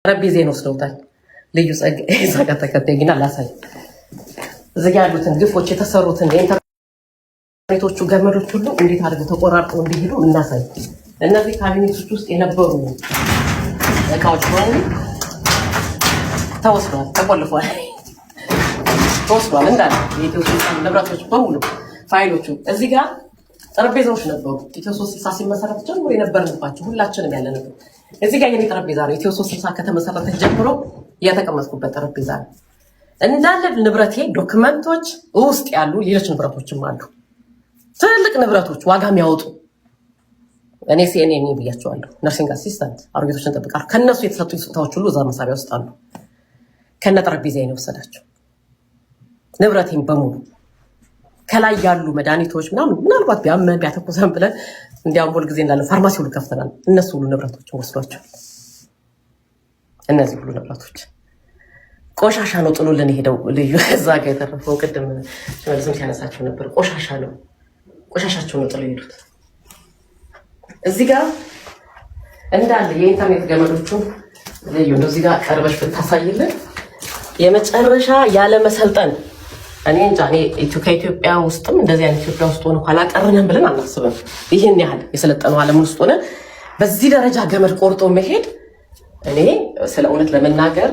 ጠረጴዛዬን ወስደውታል። ልዩ ጸጋ ተከታይና ላሳይ እዚህ ያሉትን ግፎች የተሰሩትን የኢንተርኔቶቹ ገመዶች ሁሉ እንዴት አድርገው ተቆራርጠው እንዲሄዱ እናሳይ። እነዚህ ካቢኔቶች ውስጥ የነበሩ እቃዎች በሙሉ ተወስዷል፣ ተቆልፏል፣ ተወስዷል። እንዳለ የኢትዮ ሶስት ንብረቶች በሙሉ ፋይሎቹ እዚህ ጋር ጠረጴዛዎች ነበሩ። ኢትዮ 360 ሲመሰረት ጀምሮ የነበርንባቸው ሁላችንም ያለንበት እዚህ ጋር የኔ ጠረጴዛ ነው። ኢትዮ 360 ከተመሰረተ ጀምሮ የተቀመጥኩበት ጠረጴዛ ነው። እንዳለ ንብረቴ ዶክመንቶች ውስጥ ያሉ ሌሎች ንብረቶችም አሉ። ትልልቅ ንብረቶች ዋጋ የሚያወጡ እኔ ሲኤንኤን ብያቸዋለሁ። ነርሲንግ አሲስታንት አሮጌቶችን ጠብቃለሁ። ከነሱ የተሰጡ ስጦታዎች ሁሉ እዛ መሳቢያ ውስጥ አሉ። ከነ ጠረጴዛዬ ነው የወሰዳቸው ንብረቴን በሙሉ ከላይ ያሉ መድኃኒቶች ምናምን ምናልባት ቢያመን ቢያተኩሰን ብለን እንዲያውም ሁል ጊዜ እንዳለን ፋርማሲ ሁሉ ከፍተናል። እነሱ ሁሉ ንብረቶችን ወስዷቸው። እነዚህ ሁሉ ንብረቶች ቆሻሻ ነው ጥሎልን ሄደው። ልዩ እዛ ጋር የተረፈው ቅድም መልስም ሲያነሳቸው ነበር። ቆሻሻ ነው ቆሻሻቸው ነው ጥሎ ሄዱት። እዚህ ጋር እንዳለ የኢንተርኔት ገመዶቹ ልዩ ነው። እዚህ ጋር ቀርበሽ ብታሳይልን የመጨረሻ ያለ መሰልጠን እኔ እንጃ። እኔ ከኢትዮጵያ ውስጥም እንደዚህ አይነት ኢትዮጵያ ውስጥ ሆነ ኋላ ቀርነን ብለን አናስብም። ይህን ያህል የሰለጠነው ዓለም ውስጥ ሆነ በዚህ ደረጃ ገመድ ቆርጦ መሄድ እኔ ስለ እውነት ለመናገር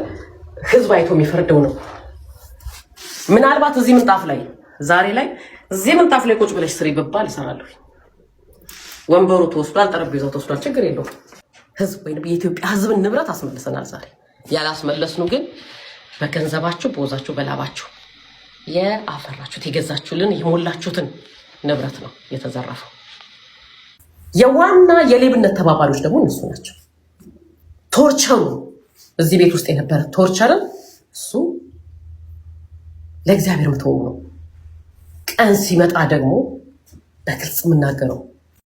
ህዝብ አይቶ የሚፈርደው ነው። ምናልባት እዚህ ምንጣፍ ላይ ዛሬ ላይ እዚህ ምንጣፍ ላይ ቁጭ ብለሽ ስሪ ብባል እሰራለሁ። ወንበሩ ተወስዷል፣ ጠረጴዛው ተወስዷል፣ ችግር የለውም። ህዝብ ወይም የኢትዮጵያ ህዝብን ንብረት አስመልሰናል። ዛሬ ያላስመለስኑ ግን በገንዘባችሁ በወዛችሁ በላባችሁ የአፈራችሁት የገዛችሁልን የሞላችሁትን ንብረት ነው የተዘረፈው። የዋና የሌብነት ተባባሪዎች ደግሞ እነሱ ናቸው። ቶርቸሩ እዚህ ቤት ውስጥ የነበረ ቶርቸርን እሱ ለእግዚአብሔር ምትወው ነው። ቀን ሲመጣ ደግሞ በግልጽ የምናገረው